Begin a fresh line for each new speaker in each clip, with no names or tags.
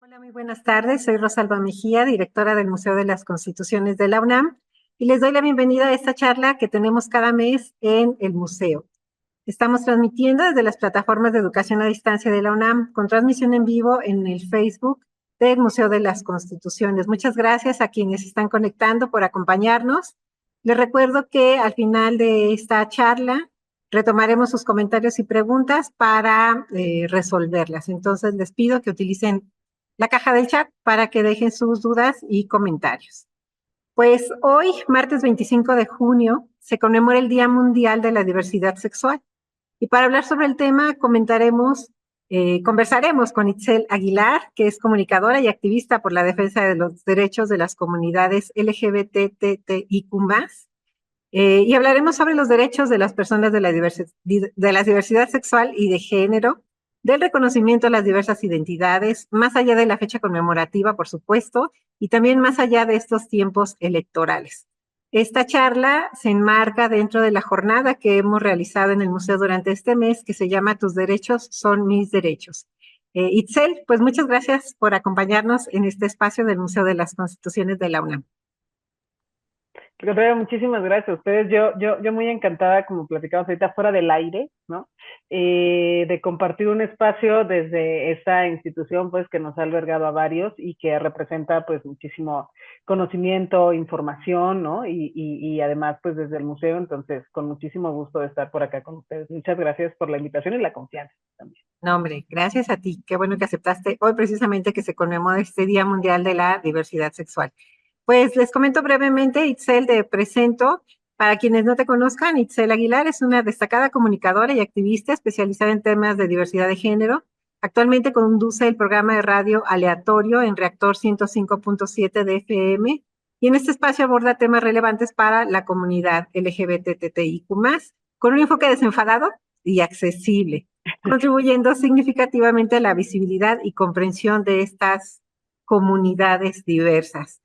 Hola, muy buenas tardes. Soy Rosalba Mejía, directora del Museo de las Constituciones de la UNAM, y les doy la bienvenida a esta charla que tenemos cada mes en el museo. Estamos transmitiendo desde las plataformas de educación a distancia de la UNAM, con transmisión en vivo en el Facebook del Museo de las Constituciones. Muchas gracias a quienes están conectando por acompañarnos. Les recuerdo que al final de esta charla retomaremos sus comentarios y preguntas para resolverlas. Entonces les pido que utilicen la caja del chat para que dejen sus dudas y comentarios. Pues hoy, martes 25 de junio, se conmemora el Día Mundial de la Diversidad Sexual. Y para hablar sobre el tema, conversaremos con Itzel Aguilar, que es comunicadora y activista por la defensa de los derechos de las comunidades LGBTTIQ+, y hablaremos sobre los derechos de las personas de la diversidad sexual y de género, del reconocimiento a las diversas identidades, más allá de la fecha conmemorativa, por supuesto, y también más allá de estos tiempos electorales. Esta charla se enmarca dentro de la jornada que hemos realizado en el museo durante este mes, que se llama Tus derechos son mis derechos. Itzel, pues muchas gracias por acompañarnos en este espacio del Museo de las Constituciones de la UNAM.
Contrario, muchísimas gracias a ustedes. Yo muy encantada, como platicamos ahorita, fuera del aire, ¿no? De compartir un espacio desde esta institución, pues, que nos ha albergado a varios y que representa, pues, muchísimo conocimiento, información, ¿no? Y además, pues, desde el museo, entonces, con muchísimo gusto de estar por acá con ustedes. Muchas gracias por la invitación y la confianza también.
No, hombre, gracias a ti. Qué bueno que aceptaste hoy precisamente que se conmemora este Día Mundial de la Diversidad Sexual. Pues les comento brevemente, Itzel, te presento. Para quienes no te conozcan, Itzel Aguilar es una destacada comunicadora y activista especializada en temas de diversidad de género. Actualmente conduce el programa de radio Aleatorio en Reactor 105.7 de FM y en este espacio aborda temas relevantes para la comunidad LGBTTIQ+, con un enfoque desenfadado y accesible, contribuyendo significativamente a la visibilidad y comprensión de estas comunidades diversas.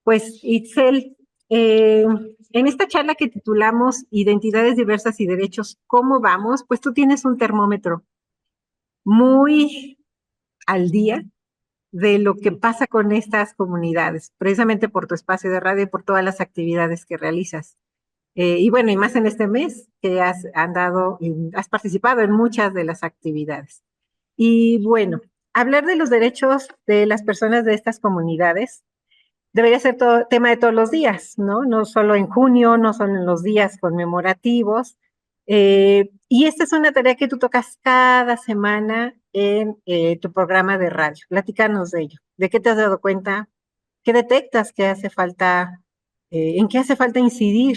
Pues, Itzel, en esta charla que titulamos Identidades diversas y derechos, ¿cómo vamos? Pues tú tienes un termómetro muy al día de lo que pasa con estas comunidades, precisamente por tu espacio de radio y por todas las actividades que realizas. Y bueno, y más en este mes que has participado en muchas de las actividades. Y bueno, hablar de los derechos de las personas de estas comunidades debería ser todo, tema de todos los días, ¿no? No solo en junio, no solo en los días conmemorativos. Y esta es una tarea que tú tocas cada semana en tu programa de radio. Platícanos de ello. ¿De qué te has dado cuenta? ¿Qué detectas que hace falta, en qué hace falta incidir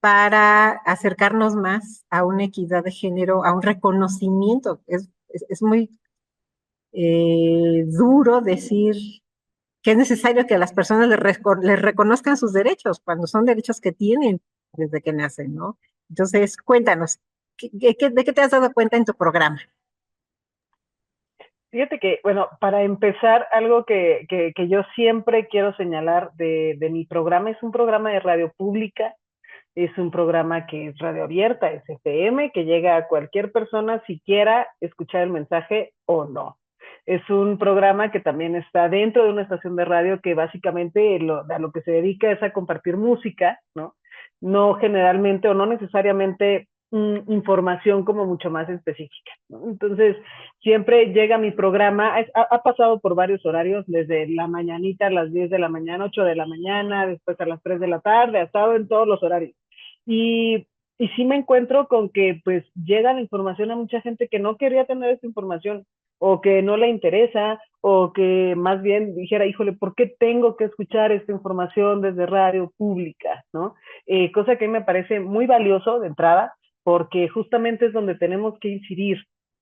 para acercarnos más a una equidad de género, a un reconocimiento? Es muy duro decir que es necesario que las personas les reconozcan sus derechos cuando son derechos que tienen desde que nacen, ¿no? Entonces, cuéntanos, ¿de qué te has dado cuenta en tu programa?
Fíjate que, bueno, para empezar, algo que yo siempre quiero señalar de mi programa, es un programa de radio pública, es un programa que es radio abierta, es FM, que llega a cualquier persona si quiera escuchar el mensaje o no. Es un programa que también está dentro de una estación de radio que básicamente a lo que se dedica es a compartir música, ¿no? No generalmente o no necesariamente información como mucho más específica, ¿no? Entonces, siempre llega mi programa, ha pasado por varios horarios, desde la mañanita a las 10 de la mañana, 8 de la mañana, después a las 3 de la tarde, ha estado en todos los horarios. Y, y sí me encuentro con que pues llega la información a mucha gente que no quería tener esta información o que no le interesa o que más bien dijera, híjole, ¿por qué tengo que escuchar esta información desde radio pública? ¿No? Cosa que me parece muy valioso de entrada porque justamente es donde tenemos que incidir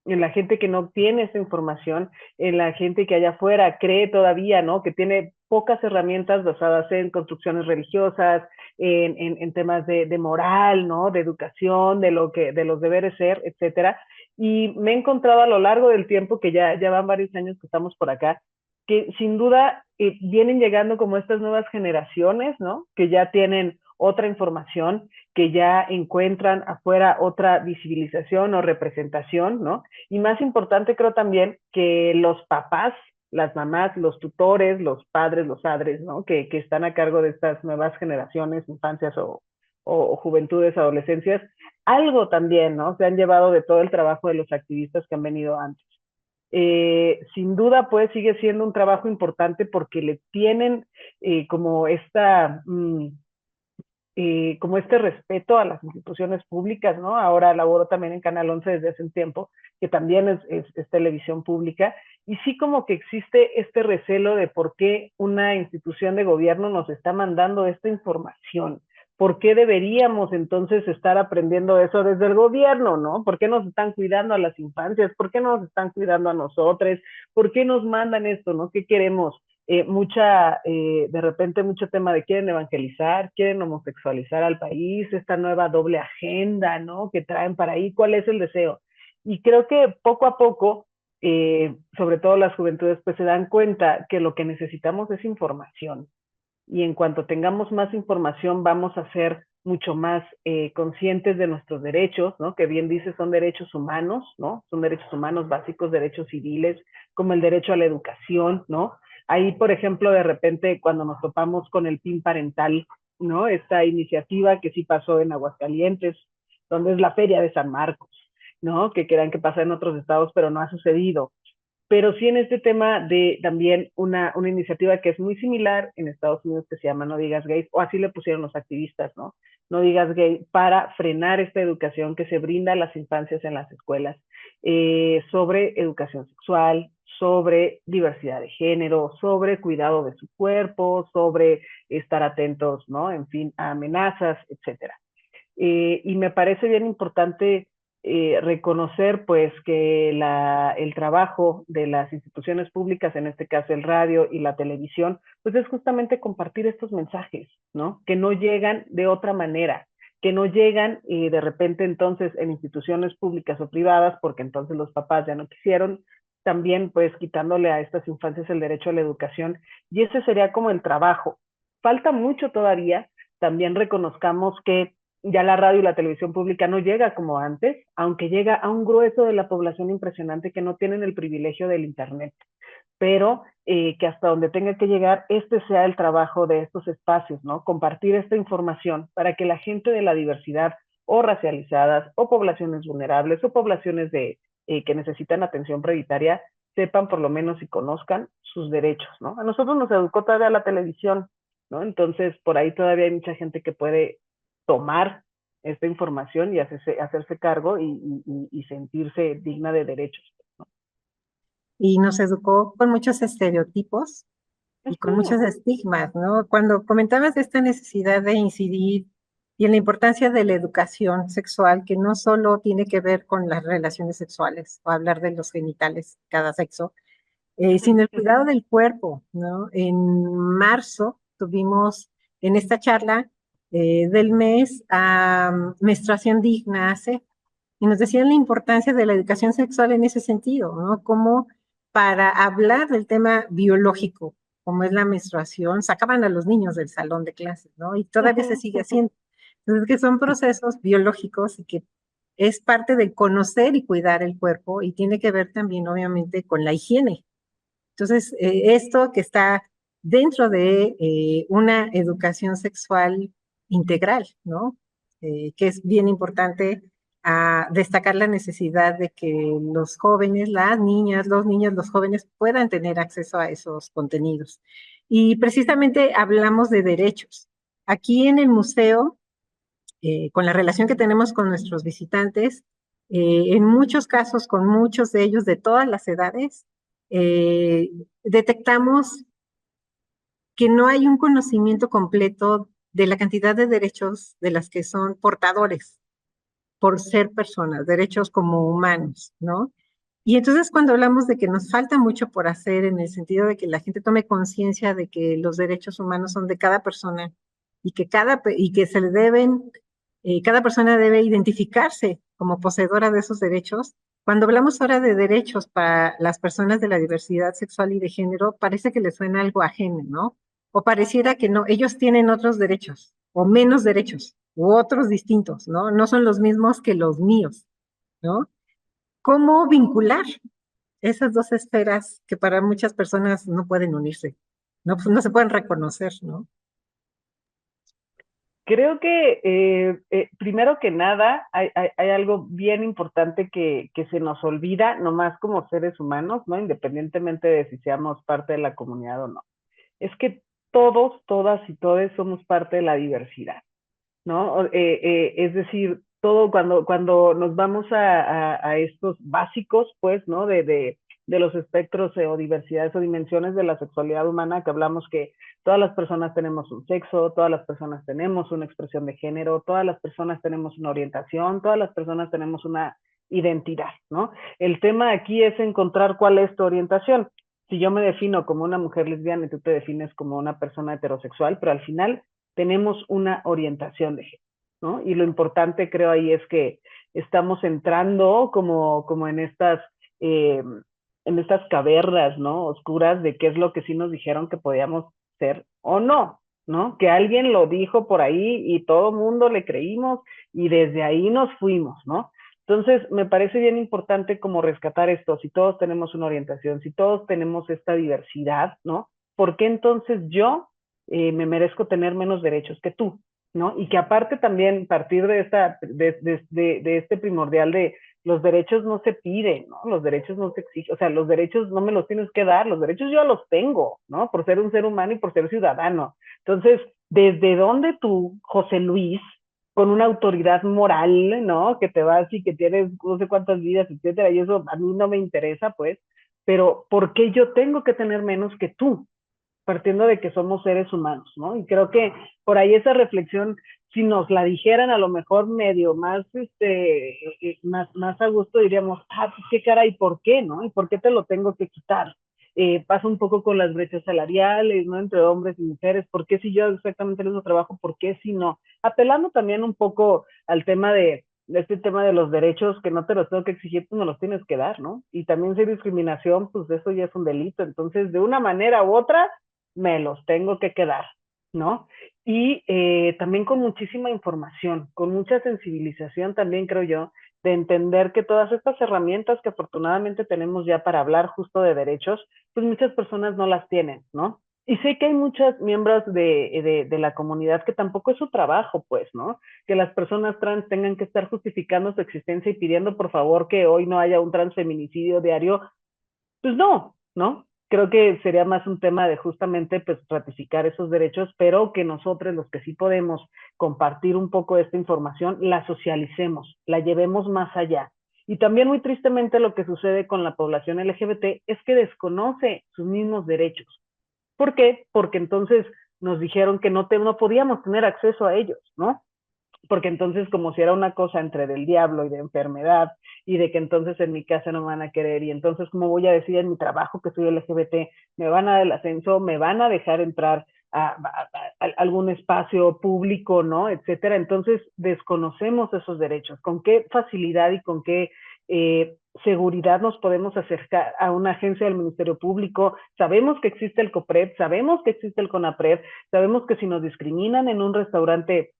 en la gente que no tiene esa información, en la gente que allá afuera cree todavía, ¿no? Que tiene pocas herramientas basadas en construcciones religiosas, en temas de moral, ¿no? De educación, de los deberes ser, etcétera. Y me he encontrado a lo largo del tiempo, que ya van varios años que estamos por acá, que sin duda vienen llegando como estas nuevas generaciones, ¿no? Que ya tienen otra información, que ya encuentran afuera otra visibilización o representación, ¿no? Y más importante creo también que los papás las mamás, los tutores, los padres, los padres, ¿no? Que están a cargo de estas nuevas generaciones, infancias o juventudes, adolescencias, algo también, ¿no? Se han llevado de todo el trabajo de los activistas que han venido antes. Sin duda, pues sigue siendo un trabajo importante porque le tienen como como este respeto a las instituciones públicas, ¿no? Ahora laboro también en Canal 11 desde hace un tiempo, que también es televisión pública, y sí como que existe este recelo de por qué una institución de gobierno nos está mandando esta información. ¿Por qué deberíamos entonces estar aprendiendo eso desde el gobierno, no? ¿Por qué nos están cuidando a las infancias? ¿Por qué nos están cuidando a nosotros? ¿Por qué nos mandan esto, no? ¿Qué queremos? De repente mucho tema de quieren evangelizar, quieren homosexualizar al país, esta nueva doble agenda, ¿no? Que traen para ahí, ¿cuál es el deseo? Y creo que poco a poco, sobre todo las juventudes, pues se dan cuenta que lo que necesitamos es información. Y en cuanto tengamos más información, vamos a ser mucho más conscientes de nuestros derechos, ¿no? Que bien dice, son derechos humanos, ¿no? Son derechos humanos básicos, derechos civiles, como el derecho a la educación, ¿no? Ahí, por ejemplo, de repente, cuando nos topamos con el PIN parental, ¿no? Esta iniciativa que sí pasó en Aguascalientes, donde es la Feria de San Marcos, ¿no? Que querían que pasara en otros estados, pero no ha sucedido. Pero sí en este tema de también una iniciativa que es muy similar en Estados Unidos que se llama No Digas Gay, o así le pusieron los activistas, ¿no? No Digas Gay, para frenar esta educación que se brinda a las infancias en las escuelas sobre educación sexual, sobre diversidad de género, sobre cuidado de su cuerpo, sobre estar atentos, ¿no? En fin, a amenazas, etcétera. Y me parece bien importante reconocer pues que el trabajo de las instituciones públicas, en este caso el radio y la televisión, pues es justamente compartir estos mensajes, ¿no? Que no llegan de otra manera, que no llegan de repente entonces en instituciones públicas o privadas, porque entonces los papás ya no quisieron, también pues quitándole a estas infancias el derecho a la educación, y ese sería como el trabajo. Falta mucho todavía, también reconozcamos que ya la radio y la televisión pública no llega como antes, aunque llega a un grueso de la población impresionante que no tienen el privilegio del Internet, pero que hasta donde tenga que llegar, este sea el trabajo de estos espacios, ¿no? Compartir esta información para que la gente de la diversidad o racializadas o poblaciones vulnerables o poblaciones que necesitan atención prioritaria sepan por lo menos y conozcan sus derechos, ¿no? A nosotros nos educó todavía la televisión, ¿no? Entonces, por ahí todavía hay mucha gente que puede tomar esta información y hacerse cargo y sentirse digna de derechos.
Y nos educó con muchos estereotipos y con muchos estigmas, ¿no? Cuando comentabas de esta necesidad de incidir y en la importancia de la educación sexual, que no solo tiene que ver con las relaciones sexuales o hablar de los genitales, cada sexo, sino el cuidado del cuerpo, ¿no? En marzo tuvimos en esta charla del mes a menstruación digna, hace, y nos decían la importancia de la educación sexual en ese sentido, ¿no? Como para hablar del tema biológico, como es la menstruación, sacaban a los niños del salón de clases, ¿no? Y todavía se sigue haciendo. Entonces, que son procesos biológicos y que es parte de conocer y cuidar el cuerpo y tiene que ver también, obviamente, con la higiene. Entonces, esto que está dentro de una educación sexual integral, ¿no? Que es bien importante a destacar la necesidad de que los jóvenes, las niñas, los niños, los jóvenes puedan tener acceso a esos contenidos. Y precisamente hablamos de derechos. Aquí en el museo, con la relación que tenemos con nuestros visitantes, en muchos casos, con muchos de ellos de todas las edades, detectamos que no hay un conocimiento completo de la cantidad de derechos de las que son portadores por ser personas, derechos como humanos, ¿no? Y entonces cuando hablamos de que nos falta mucho por hacer en el sentido de que la gente tome conciencia de que los derechos humanos son de cada persona y que y que se le deben, cada persona debe identificarse como poseedora de esos derechos. Cuando hablamos ahora de derechos para las personas de la diversidad sexual y de género, parece que les suena algo ajeno, ¿no? O pareciera que no, ellos tienen otros derechos o menos derechos u otros distintos, ¿no? No son los mismos que los míos, ¿no? ¿Cómo vincular? esas dos esferas que para muchas personas no pueden unirse, no, pues no se pueden reconocer, ¿no?
Creo que primero que nada hay algo bien importante que se nos olvida, nomás como seres humanos, ¿no? Independientemente de si seamos parte de la comunidad o no. Es que todos, todas y todes somos parte de la diversidad, ¿no? Es decir, todo cuando nos vamos a estos básicos, pues, ¿no? De los espectros o diversidades o dimensiones de la sexualidad humana, que hablamos que todas las personas tenemos un sexo, todas las personas tenemos una expresión de género, todas las personas tenemos una orientación, todas las personas tenemos una identidad, ¿no? El tema aquí es encontrar cuál es tu orientación. Si yo me defino como una mujer lesbiana y tú te defines como una persona heterosexual, pero al final tenemos una orientación de género, ¿no? Y lo importante creo ahí es que estamos entrando como eh, en estas cavernas, ¿no? Oscuras de qué es lo que sí nos dijeron que podíamos ser o no, ¿no? Que alguien lo dijo por ahí y todo mundo le creímos y desde ahí nos fuimos, ¿no? Entonces, me parece bien importante como rescatar esto, si todos tenemos una orientación, si todos tenemos esta diversidad, ¿no? ¿Por qué entonces yo me merezco tener menos derechos que tú? ¿No? Y que aparte también partir de este primordial de los derechos no se piden, ¿no? Los derechos no se exigen, o sea, los derechos no me los tienes que dar, los derechos yo los tengo, ¿no? Por ser un ser humano y por ser ciudadano. Entonces, ¿desde dónde tú, José Luis, con una autoridad moral, ¿no? Que te vas y que tienes no sé cuántas vidas, etcétera, y eso a mí no me interesa, pues, pero ¿por qué yo tengo que tener menos que tú? Partiendo de que somos seres humanos, ¿no? Y creo que por ahí esa reflexión, si nos la dijeran a lo mejor medio más, más a gusto, diríamos, ah, pues qué cara y por qué, ¿no? ¿Y por qué te lo tengo que quitar? Pasa un poco con las brechas salariales, ¿no? Entre hombres y mujeres, ¿por qué si yo hago exactamente el mismo trabajo, por qué si no? Apelando también un poco al tema de este tema de los derechos que no te los tengo que exigir, pues me los tienes que dar, ¿no? Y también si hay discriminación, pues eso ya es un delito. Entonces, de una manera u otra, me los tengo que quedar, ¿no? Y también con muchísima información, con mucha sensibilización también creo yo, de entender que todas estas herramientas que afortunadamente tenemos ya para hablar justo de derechos, pues muchas personas no las tienen, ¿no? Y sé que hay muchos miembros de la comunidad que tampoco es su trabajo, pues, ¿no? Que las personas trans tengan que estar justificando su existencia y pidiendo por favor que hoy no haya un transfeminicidio diario, pues no, ¿no? Creo que sería más un tema de justamente pues ratificar esos derechos, pero que nosotros los que sí podemos compartir un poco esta información, la socialicemos, la llevemos más allá. Y también muy tristemente lo que sucede con la población LGBT es que desconoce sus mismos derechos. ¿Por qué? Porque entonces nos dijeron que no podíamos tener acceso a ellos, ¿no? Porque entonces como si era una cosa entre del diablo y de enfermedad y de que entonces en mi casa no me van a querer y entonces cómo voy a decir en mi trabajo que soy LGBT, me van a dar el ascenso, me van a dejar entrar a algún espacio público, ¿no? Etcétera. Entonces desconocemos esos derechos, con qué facilidad y con qué seguridad nos podemos acercar a una agencia del Ministerio Público. Sabemos que existe el COPRED, sabemos que existe el CONAPRED, sabemos que si nos discriminan en un restaurante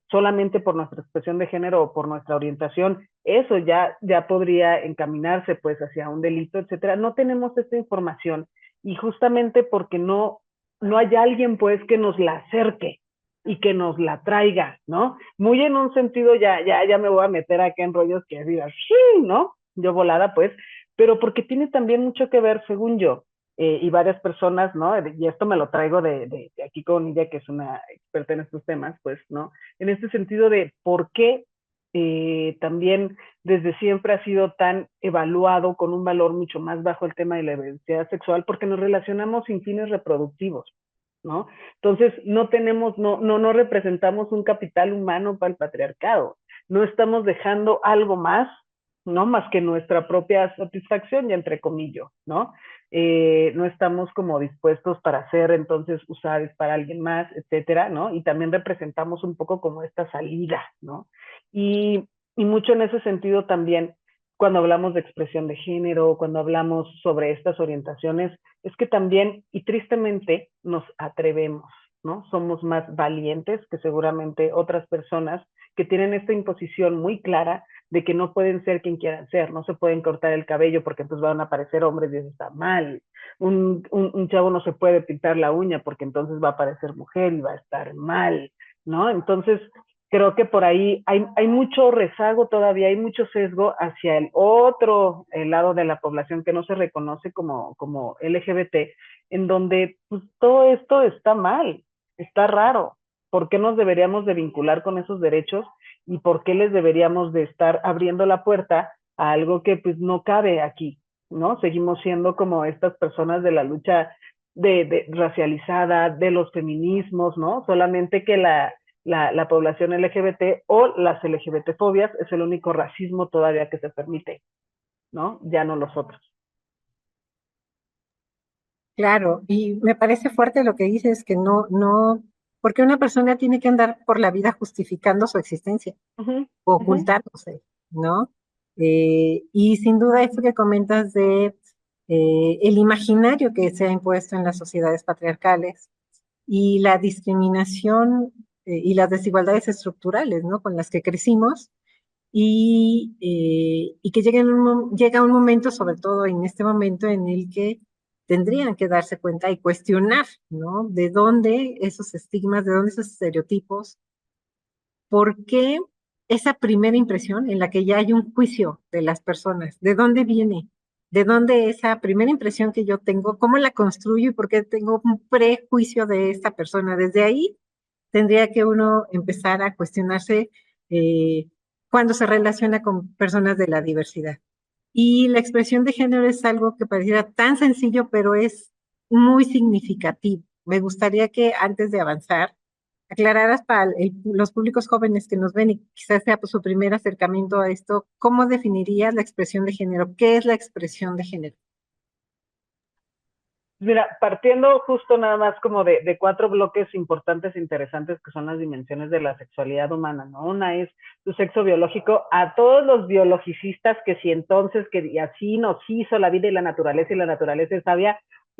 solamente por nuestra expresión de género o por nuestra orientación, eso ya podría encaminarse pues hacia un delito, etcétera. No tenemos esta información y justamente porque no hay alguien pues que nos la acerque y que nos la traiga, ¿no? Muy en un sentido, ya me voy a meter acá en rollos que diga, sí, ¿no? Yo volada pues, pero porque tiene también mucho que ver, según yo, y varias personas, ¿no? Y esto me lo traigo de aquí con ella, que es una experta en estos temas, pues, ¿no? En este sentido de por qué también desde siempre ha sido tan evaluado con un valor mucho más bajo el tema de la diversidad sexual, porque nos relacionamos sin fines reproductivos, ¿no? Entonces, no representamos un capital humano para el patriarcado, no estamos dejando algo más, ¿no? Más que nuestra propia satisfacción, y entre comillas, ¿no? No estamos como dispuestos para hacer entonces usados para alguien más, etcétera, ¿no? Y también representamos un poco como esta salida, ¿no? Y mucho en ese sentido también, cuando hablamos de expresión de género, cuando hablamos sobre estas orientaciones, es que también, y tristemente, nos atrevemos. ¿no? Somos más valientes que seguramente otras personas que tienen esta imposición muy clara de que no pueden ser quien quieran ser, no se pueden cortar el cabello porque entonces van a aparecer hombres y eso está mal. Un chavo no se puede pintar la uña porque entonces va a aparecer mujer y va a estar mal, ¿no? Entonces, creo que por ahí hay mucho rezago todavía, hay mucho sesgo hacia el lado de la población que no se reconoce como LGBT, en donde pues, todo esto está mal, está raro. ¿Por qué nos deberíamos de vincular con esos derechos y por qué les deberíamos de estar abriendo la puerta a algo que pues no cabe aquí, ¿no? Seguimos siendo como estas personas de la lucha de racializada, de los feminismos, ¿no? Solamente que la población LGBT o las LGBT-fobias es el único racismo todavía que se permite, ¿no? Ya no los otros.
Claro, y me parece fuerte lo que dices, que porque una persona tiene que andar por la vida justificando su existencia,
Uh -huh,
o
uh -huh.
ocultándose, ¿no? Y sin duda esto que comentas de el imaginario que se ha impuesto en las sociedades patriarcales y la discriminación y las desigualdades estructurales, ¿no? Con las que crecimos y que llega un momento, sobre todo en este momento, en el que tendrían que darse cuenta y cuestionar, ¿no? De dónde esos estigmas, de dónde esos estereotipos, por qué esa primera impresión en la que ya hay un juicio de las personas, de dónde viene, de dónde esa primera impresión que yo tengo, cómo la construyo y por qué tengo un prejuicio de esta persona. Desde ahí tendría que uno empezar a cuestionarse eh, cuando se relaciona con personas de la diversidad. Y la expresión de género es algo que pareciera tan sencillo, pero es muy significativo. Me gustaría que antes de avanzar, aclararas para los públicos jóvenes que nos ven y quizás sea su primer acercamiento a esto, ¿cómo definirías la expresión de género? ¿Qué es la expresión de género?
Mira, partiendo justo nada más como de cuatro bloques importantes e interesantes que son las dimensiones de la sexualidad humana, ¿no? Una es tu sexo biológico, a todos los biologicistas que si entonces, que así nos hizo la vida y la naturaleza es sabia,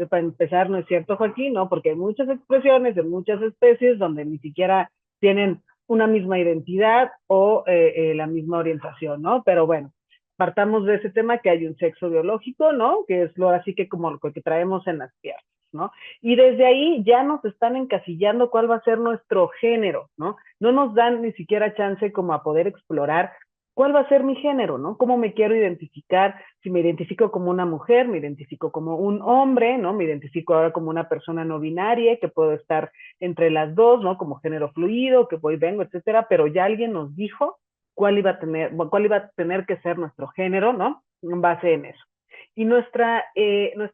para empezar, no es cierto, Joaquín, ¿no? Porque hay muchas expresiones de muchas especies donde ni siquiera tienen una misma identidad o la misma orientación, ¿no? Pero bueno, partamos de ese tema que hay un sexo biológico, ¿no? Que es lo así que como lo que traemos en las piernas, ¿no? Y desde ahí ya nos están encasillando cuál va a ser nuestro género, ¿no? No nos dan ni siquiera chance como a poder explorar cuál va a ser mi género, ¿no? Cómo me quiero identificar, si me identifico como una mujer, me identifico como un hombre, ¿no? Me identifico ahora como una persona no binaria, que puedo estar entre las dos, ¿no? Como género fluido, que voy, vengo, etcétera, pero ya alguien nos dijo cuál iba a tener que ser nuestro género, ¿no? En base en eso. Y nuestra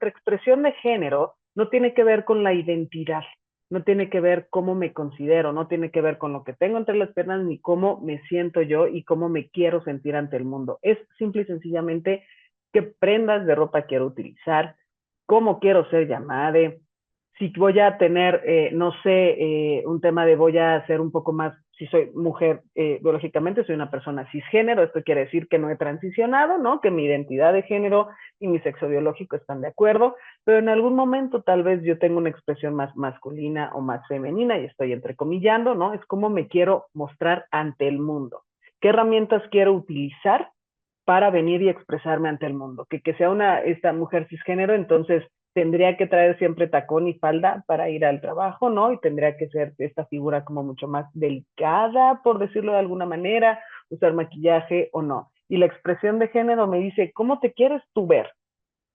expresión de género no tiene que ver con la identidad, no tiene que ver cómo me considero, no tiene que ver con lo que tengo entre las piernas, ni cómo me siento yo y cómo me quiero sentir ante el mundo. Es simple y sencillamente qué prendas de ropa quiero utilizar, cómo quiero ser llamada, si voy a tener, no sé, un tema de voy a ser un poco más, si soy mujer, biológicamente soy una persona cisgénero, esto quiere decir que no he transicionado, ¿no? Que mi identidad de género y mi sexo biológico están de acuerdo, pero en algún momento tal vez yo tengo una expresión más masculina o más femenina y estoy entrecomillando, ¿no? Es como me quiero mostrar ante el mundo. ¿Qué herramientas quiero utilizar para venir y expresarme ante el mundo? Que sea esta mujer cisgénero, entonces tendría que traer siempre tacón y falda para ir al trabajo, ¿no? Y tendría que ser esta figura como mucho más delicada, por decirlo de alguna manera, usar maquillaje o no. Y la expresión de género me dice, ¿cómo te quieres tú ver?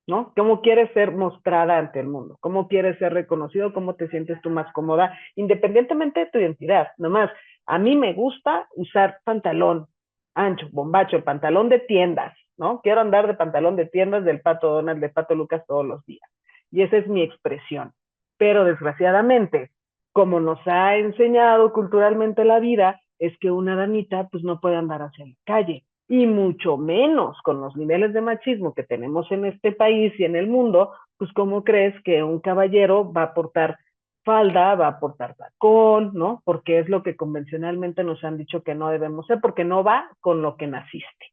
¿No? ¿Cómo quieres ser mostrada ante el mundo? ¿Cómo quieres ser reconocido? ¿Cómo te sientes tú más cómoda? Independientemente de tu identidad. Nomás, a mí me gusta usar pantalón ancho, bombacho, pantalón de tiendas, ¿no? Quiero andar de pantalón de tiendas del Pato Donald, de Pato Lucas todos los días. Y esa es mi expresión. Pero desgraciadamente, como nos ha enseñado culturalmente la vida, es que una damita pues no puede andar hacia la calle y mucho menos con los niveles de machismo que tenemos en este país y en el mundo, pues cómo crees que un caballero va a portar falda, va a portar tacón, ¿no? Porque es lo que convencionalmente nos han dicho que no debemos ser, porque no va con lo que naciste,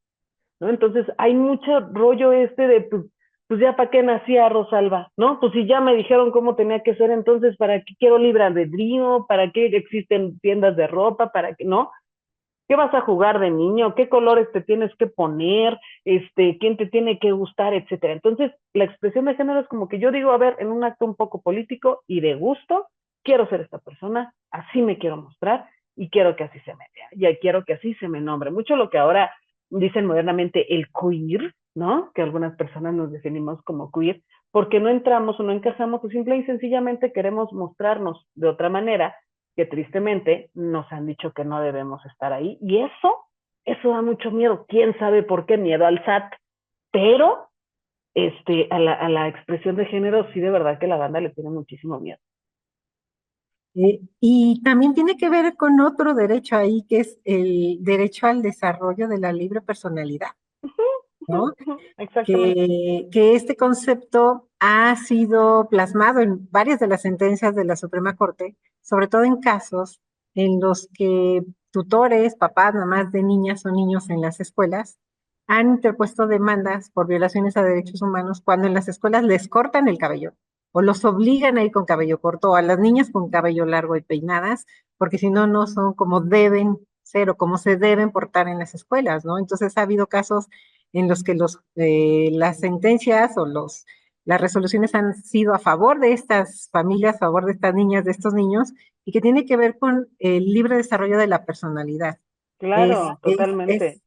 ¿no? Entonces hay mucho rollo de, pues, pues ya para qué nacía Rosalba, ¿no? Pues si ya me dijeron cómo tenía que ser, entonces ¿para qué quiero libre albedrío? ¿Para qué existen tiendas de ropa? ¿Para qué no? ¿Qué vas a jugar de niño? ¿Qué colores te tienes que poner? ¿Quién te tiene que gustar? Etcétera. Entonces, la expresión de género es como que yo digo, a ver, en un acto un poco político y de gusto, quiero ser esta persona, así me quiero mostrar y quiero que así se me vea. Y quiero que así se me nombre. Mucho lo que ahora dicen modernamente el queer, ¿no? Que algunas personas nos definimos como queer, porque no entramos o no encajamos o simple y sencillamente queremos mostrarnos de otra manera que tristemente nos han dicho que no debemos estar ahí. Y eso da mucho miedo. ¿Quién sabe por qué? Miedo al SAT. Pero a la expresión de género sí de verdad que la banda le tiene muchísimo miedo.
Y también tiene que ver con otro derecho ahí, que es el derecho al desarrollo de la libre personalidad, ¿no?
Exactamente.
Que este concepto ha sido plasmado en varias de las sentencias de la Suprema Corte, sobre todo en casos en los que tutores, papás, mamás de niñas o niños en las escuelas han interpuesto demandas por violaciones a derechos humanos cuando en las escuelas les cortan el cabello o los obligan a ir con cabello corto, o a las niñas con cabello largo y peinadas, porque si no, no son como deben ser o como se deben portar en las escuelas, ¿no? Entonces ha habido casos en los que las sentencias o las resoluciones han sido a favor de estas familias, a favor de estas niñas, de estos niños, y que tiene que ver con el libre desarrollo de la personalidad. Es,
Claro,
es,
totalmente.
es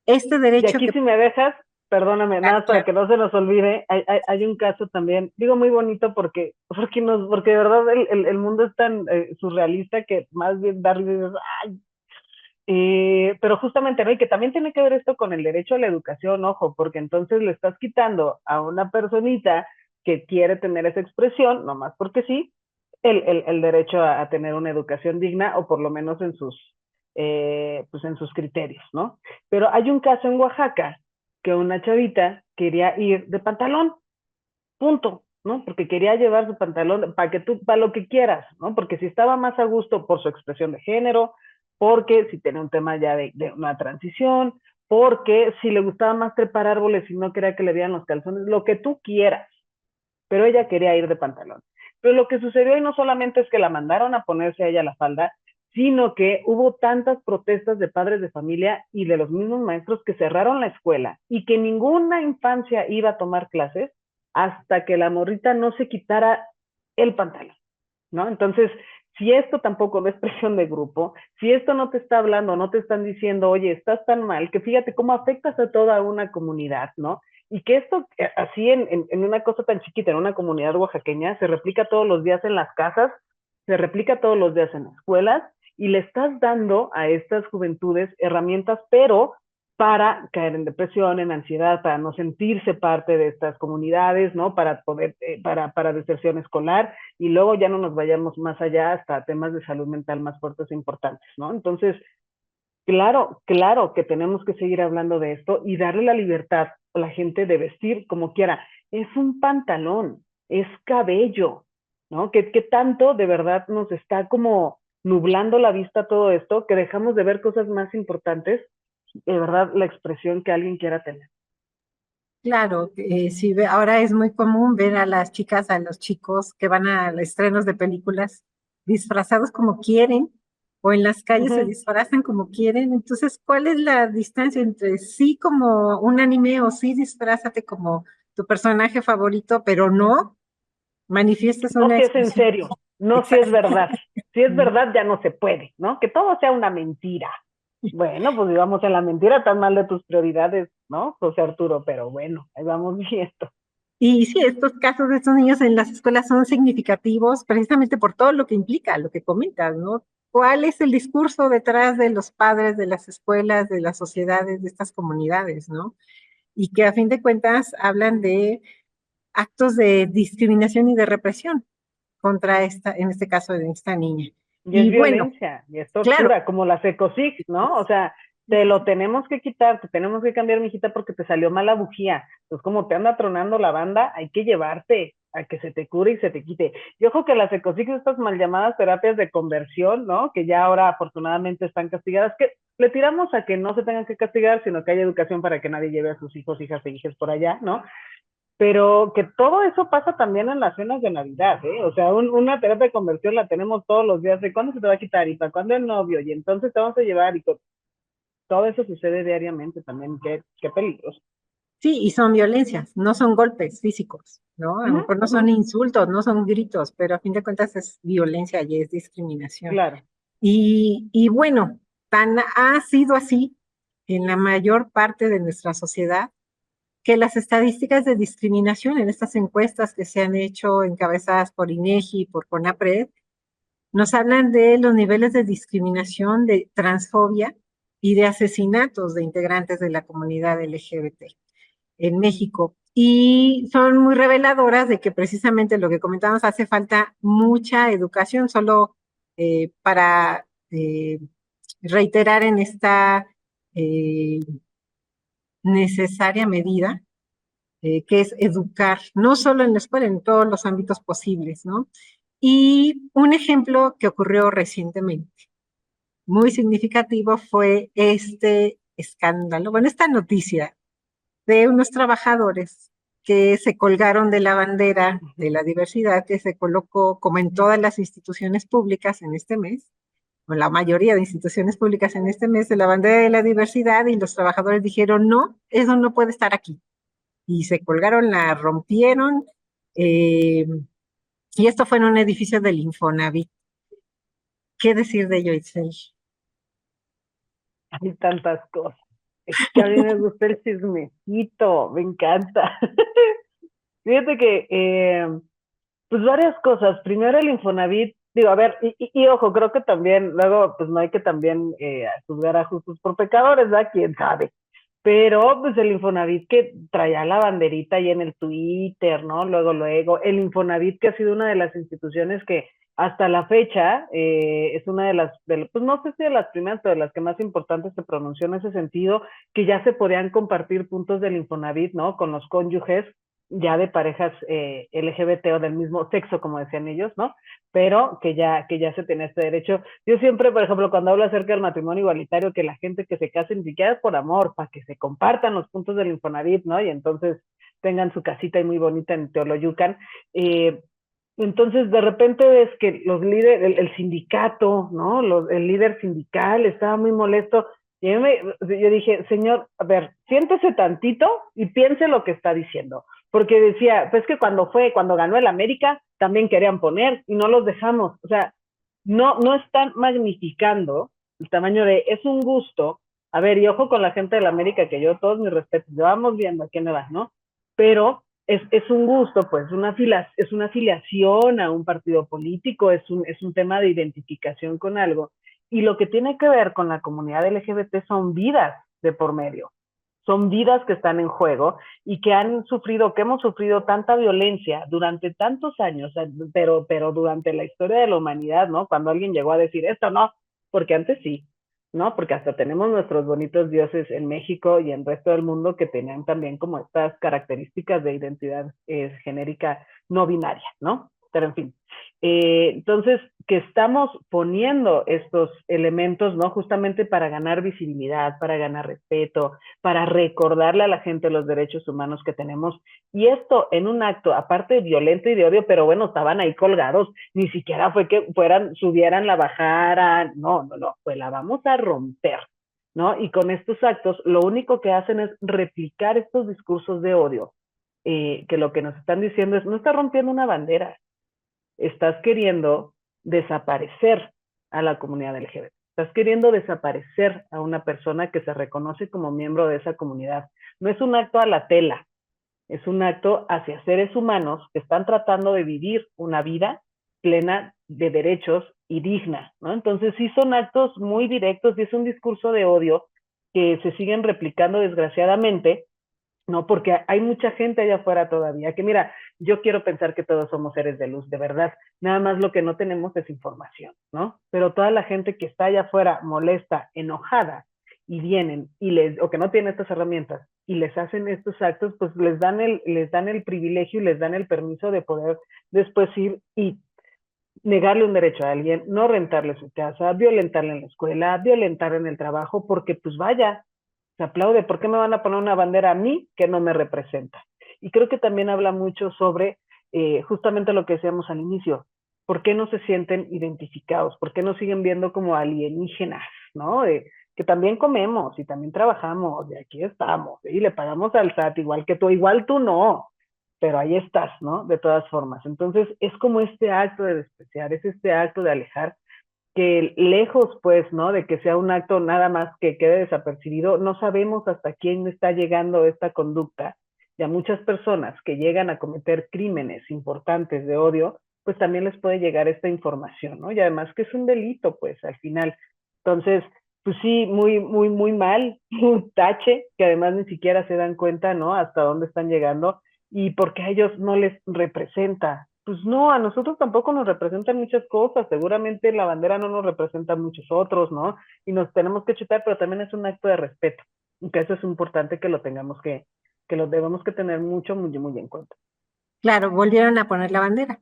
este
Y
derecho
aquí
que...
si me dejas, perdóname,
Ah,
nada para
claro.
que no se nos olvide, hay un caso también, digo muy bonito porque de verdad el mundo es tan surrealista que más bien darle, ay, pero justamente, ¿no? Y que también tiene que ver esto con el derecho a la educación, ojo, porque entonces le estás quitando a una personita que quiere tener esa expresión, nomás porque sí, el derecho a tener una educación digna o por lo menos pues en sus criterios, ¿no? Pero hay un caso en Oaxaca que una chavita quería ir de pantalón, punto, ¿no? Porque quería llevar su pantalón para lo que quieras, ¿no? Porque si estaba más a gusto por su expresión de género, porque si tenía un tema ya de una transición, porque si le gustaba más trepar árboles y no quería que le dieran los calzones, lo que tú quieras, pero ella quería ir de pantalón. Pero lo que sucedió y no solamente es que la mandaron a ponerse a ella la falda, sino que hubo tantas protestas de padres de familia y de los mismos maestros que cerraron la escuela y que ninguna infancia iba a tomar clases hasta que la morrita no se quitara el pantalón, ¿no? Entonces, si esto tampoco no es presión de grupo, si esto no te está hablando, no te están diciendo, oye, estás tan mal, que fíjate cómo afectas a toda una comunidad, ¿no? Y que esto, así en una cosa tan chiquita, en una comunidad oaxaqueña, se replica todos los días en las casas, se replica todos los días en las escuelas, y le estás dando a estas juventudes herramientas, pero para caer en depresión, en ansiedad, para no sentirse parte de estas comunidades, ¿no? Para poder, para deserción escolar, y luego ya no nos vayamos más allá hasta temas de salud mental más fuertes e importantes, ¿no? Entonces, claro que tenemos que seguir hablando de esto y darle la libertad a la gente de vestir como quiera. Es un pantalón, es cabello, ¿no? Que tanto de verdad nos está como nublando la vista todo esto, que dejamos de ver cosas más importantes, de verdad, la expresión que alguien quiera tener.
Claro, sí, ahora es muy común ver a las chicas, a los chicos que van a estrenos de películas disfrazados como quieren o en las
Uh
calles se
-huh.
disfrazan como quieren. Entonces, ¿cuál es la distancia entre sí como un anime o sí disfrázate como tu personaje favorito, pero no manifiestas
No
una
si es en
expresión?
serio, no si es
Exacto.
verdad. Si es verdad ya no se puede, ¿no? Que todo sea una mentira. Bueno, pues vivamos en la mentira, tan mal de tus prioridades, ¿no, José Arturo? Pero bueno, ahí vamos viendo.
Y sí, estos casos de estos niños en las escuelas son significativos precisamente por todo lo que implica, lo que comentas, ¿no? ¿Cuál es el discurso detrás de los padres, de las escuelas, de las sociedades, de estas comunidades, ¿no? Y que a fin de cuentas hablan de actos de discriminación y de represión contra esta, en este caso, de esta niña.
Y es
Y bueno,
violencia, y es
claro,
tortura, como las ecosig, ¿no? O sea, te lo tenemos que quitar, te tenemos que cambiar, mijita, porque te salió mala bujía. Entonces, como te anda tronando la banda, hay que llevarte a que se te cure y se te quite. Y ojo que las ecosig, estas mal llamadas terapias de conversión, ¿no? Que ya ahora afortunadamente están castigadas, que le tiramos a que no se tengan que castigar, sino que haya educación para que nadie lleve a sus hijos, hijas e hijas por allá, ¿no? pero que todo eso pasa también en las cenas de Navidad, ¿eh? O sea, una terapia de conversión la tenemos todos los días, ¿de cuándo se te va a quitar? ¿Y para cuándo el novio? Y entonces te vamos a llevar, y todo eso sucede diariamente también, qué peligroso.
Sí, y son violencias, no son golpes físicos, ¿no? A lo
Ujú,
mejor no
ujú,
son insultos, no son gritos, pero a fin de cuentas es violencia y es discriminación.
claro.
Y bueno, tan ha sido así en la mayor parte de nuestra sociedad que las estadísticas de discriminación en estas encuestas que se han hecho encabezadas por INEGI, por CONAPRED, nos hablan de los niveles de discriminación, de transfobia y de asesinatos de integrantes de la comunidad LGBT en México. Y son muy reveladoras de que precisamente lo que comentamos, hace falta mucha educación, solo para reiterar en esta eh, necesaria medida, que es educar, no solo en la escuela, en todos los ámbitos posibles, ¿no? Y un ejemplo que ocurrió recientemente, muy significativo, fue este escándalo, bueno, esta noticia de unos trabajadores que se colgaron de la bandera de la diversidad que se colocó, como en todas las instituciones públicas en este mes, o la mayoría de instituciones públicas en este mes, de la bandera de la diversidad, y los trabajadores dijeron, no, eso no puede estar aquí. Y se colgaron, la rompieron, eh, y esto fue en un edificio del Infonavit. ¿Qué decir de ello, Itzel?
Hay tantas cosas. Es que a mí me gusta el chismecito, me encanta. Fíjate que, pues varias cosas. Primero el Infonavit, digo, a ver, y ojo, creo que también, luego, pues no hay que también juzgar a justos por pecadores, ¿verdad? ¿Quién sabe? Pero, pues el Infonavit que traía la banderita ahí en el Twitter, ¿no? Luego, el Infonavit que ha sido una de las instituciones que hasta la fecha es una pues no sé si de las primeras, pero de las que más importantes se pronunció en ese sentido, que ya se podían compartir puntos del Infonavit, ¿no? Con los cónyuges ya de parejas LGBT o del mismo sexo, como decían ellos, ¿no? Pero que ya se tenía este derecho. Yo siempre, por ejemplo, cuando hablo acerca del matrimonio igualitario, que la gente que se case ni siquiera es por amor, para que se compartan los puntos del Infonavit, ¿no? Y entonces tengan su casita y muy bonita en Teoloyucan. Entonces, de repente ves que los líderes, el sindicato, ¿no? El líder sindical estaba muy molesto. Y yo dije, señor, a ver, siéntese tantito y piense lo que está diciendo. Porque decía, pues que cuando ganó el América, también querían poner y no los dejamos. O sea, no están magnificando el tamaño es un gusto. A ver, y ojo con la gente de la América, que yo todos mis respetos, ya vamos viendo a quién me va, ¿no? Pero es un gusto, pues, es una afiliación a un partido político, es un tema de identificación con algo. Y lo que tiene que ver con la comunidad LGBT son vidas de por medio, son vidas que están en juego y que hemos sufrido tanta violencia durante tantos años, pero durante la historia de la humanidad, ¿no? Cuando alguien llegó a decir esto no, porque antes sí, ¿no? Porque hasta tenemos nuestros bonitos dioses en México y en el resto del mundo que tenían también como estas características de identidad genérica no binaria, ¿no? Pero en fin. Entonces, que estamos poniendo estos elementos, ¿no? Justamente para ganar visibilidad, para ganar respeto, para recordarle a la gente los derechos humanos que tenemos. Y esto en un acto, aparte violento y de odio, pero bueno, estaban ahí colgados, ni siquiera fue que subieran, la bajaran, no, pues la vamos a romper, ¿no? Y con estos actos, lo único que hacen es replicar estos discursos de odio, que lo que nos están diciendo es, no está rompiendo una bandera, estás queriendo desaparecer a la comunidad LGBT. Estás queriendo desaparecer a una persona que se reconoce como miembro de esa comunidad. No es un acto a la tela, es un acto hacia seres humanos que están tratando de vivir una vida plena de derechos y digna, ¿no? Entonces sí son actos muy directos y es un discurso de odio que se siguen replicando desgraciadamente, ¿no? Porque hay mucha gente allá afuera todavía que, mira, yo quiero pensar que todos somos seres de luz, de verdad. Nada más lo que no tenemos es información, ¿no? Pero toda la gente que está allá afuera molesta, enojada, y vienen o que no tienen estas herramientas y les hacen estos actos, pues les dan el privilegio y les dan el permiso de poder después ir y negarle un derecho a alguien, no rentarle su casa, violentarle en la escuela, violentar en el trabajo, porque pues vaya, se aplaude. ¿Por qué me van a poner una bandera a mí que no me representa? Y creo que también habla mucho sobre justamente lo que decíamos al inicio, ¿por qué no se sienten identificados? ¿Por qué no siguen viendo como alienígenas, ¿no? Que también comemos y también trabajamos y aquí estamos y le pagamos al SAT igual tú no, pero ahí estás, ¿no? De todas formas. Entonces es como este acto de despreciar, es este acto de alejar que lejos, pues, ¿no? De que sea un acto nada más que quede desapercibido, no sabemos hasta quién está llegando esta conducta. Y a muchas personas que llegan a cometer crímenes importantes de odio, pues también les puede llegar esta información, ¿no? Y además que es un delito, pues, al final. Entonces, pues sí, muy, muy, muy mal, un tache, que además ni siquiera se dan cuenta, ¿no? Hasta dónde están llegando y porque a ellos no les representa. Pues no, a nosotros tampoco nos representan muchas cosas, seguramente la bandera no nos representa a muchos otros, ¿no? Y nos tenemos que chutar, pero también es un acto de respeto, y que eso es importante que lo tengamos que lo debemos que tener mucho, muy, muy en cuenta.
Claro, volvieron a poner la bandera.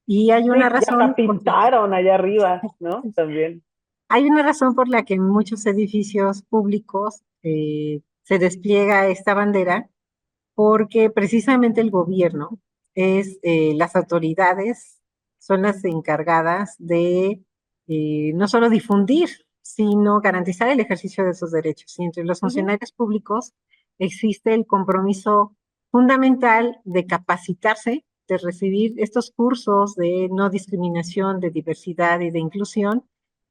Y hay una
Sí, ya hasta
razón, porque
pintaron allá arriba, ¿no? También.
hay una razón por la que en muchos edificios públicos se despliega esta bandera, porque precisamente el gobierno las autoridades son las encargadas de no solo difundir, sino garantizar el ejercicio de esos derechos. Y entre los
Uh -huh.
funcionarios públicos existe el compromiso fundamental de capacitarse, de recibir estos cursos de no discriminación, de diversidad y de inclusión,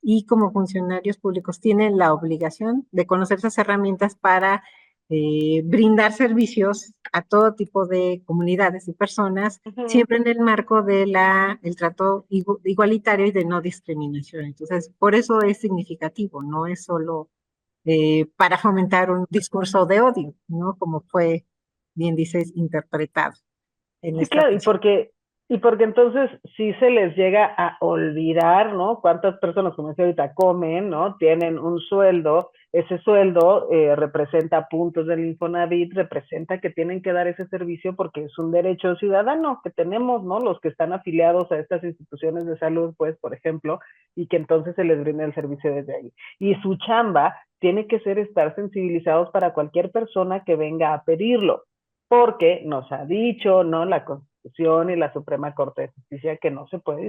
y como funcionarios públicos tienen la obligación de conocer esas herramientas para brindar servicios a todo tipo de comunidades y personas,
Uh -huh.
siempre en el marco de el trato igualitario y de no discriminación. Entonces, por eso es significativo, no es solo para fomentar un discurso de odio, ¿no? Como fue, bien dices, interpretado en
Sí,
esta
claro,
ocasión.
y porque entonces sí se les llega a olvidar, ¿no? Cuántas personas, como decía ahorita, comen, ¿no? Tienen un sueldo, ese sueldo representa puntos del Infonavit, representa que tienen que dar ese servicio porque es un derecho ciudadano que tenemos, ¿no? Los que están afiliados a estas instituciones de salud, pues, por ejemplo, y que entonces se les brinda el servicio desde ahí. Y su chamba tiene que ser estar sensibilizados para cualquier persona que venga a pedirlo porque nos ha dicho, ¿no? La Constitución y la Suprema Corte de Justicia que no se puede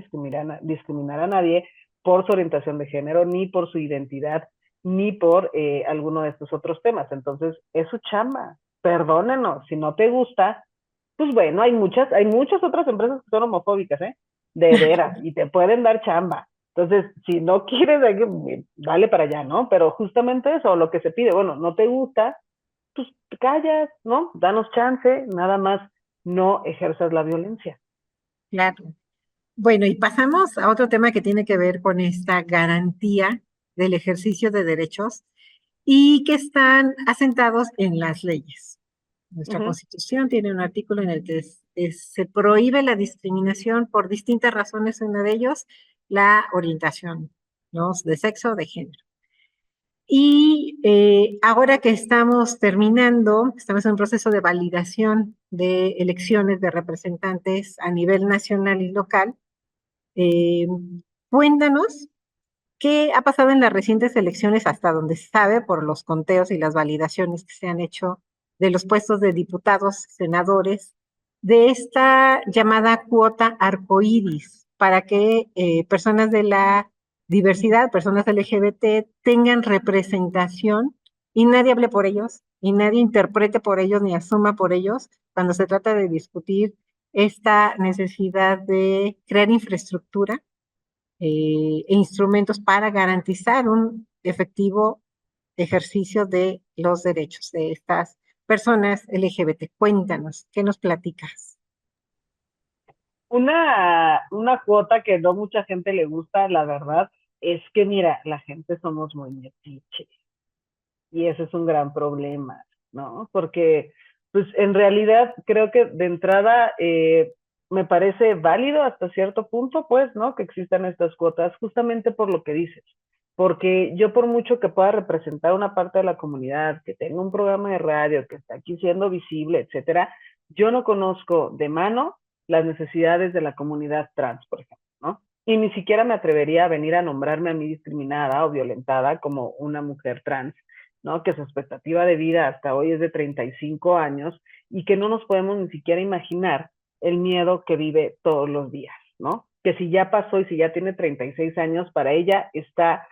discriminar a nadie por su orientación de género, ni por su identidad, ni por alguno de estos otros temas. Entonces, es su chamba. Perdónenos, si no te gusta, pues bueno, hay muchas otras empresas que son homofóbicas, ¿eh? De veras, y te pueden dar chamba. Entonces, si no quieres, dale para allá, ¿no? Pero justamente eso, lo que se pide, bueno, no te gusta, pues te callas, ¿no? Danos chance, nada más no ejerzas la violencia.
Claro. Bueno, y pasamos a otro tema que tiene que ver con esta garantía del ejercicio de derechos y que están asentados en las leyes.
Uh
Nuestra
-huh.
Constitución tiene un artículo en el que se prohíbe la discriminación por distintas razones, una de ellos la orientación, ¿no? De sexo o de género. Y ahora que estamos terminando, estamos en un proceso de validación de elecciones de representantes a nivel nacional y local. eh, Cuéntanos qué ha pasado en las recientes elecciones, hasta donde se sabe por los conteos y las validaciones que se han hecho de los puestos de diputados, senadores, de esta llamada cuota arcoíris, para que personas de la diversidad, personas LGBT, tengan representación y nadie hable por ellos, y nadie interprete por ellos ni asuma por ellos cuando se trata de discutir esta necesidad de crear infraestructura e instrumentos para garantizar un efectivo ejercicio de los derechos de estas personas LGBT. Cuéntanos, ¿qué nos platicas?
Una cuota que no mucha gente le gusta, la verdad, es que, mira, la gente somos muy metiches y ese es un gran problema, ¿no? Porque, pues, en realidad creo que de entrada me parece válido hasta cierto punto, pues, ¿no? Que existan estas cuotas, justamente por lo que dices. Porque yo por mucho que pueda representar una parte de la comunidad, que tenga un programa de radio, que está aquí siendo visible, etcétera, yo no conozco de mano las necesidades de la comunidad trans, por ejemplo, ¿no? y ni siquiera me atrevería a venir a nombrarme a mí discriminada o violentada como una mujer trans, ¿no? Que su expectativa de vida hasta hoy es de 35 años y que no nos podemos ni siquiera imaginar el miedo que vive todos los días, ¿no? Que si ya pasó y si ya tiene 36 años, para ella está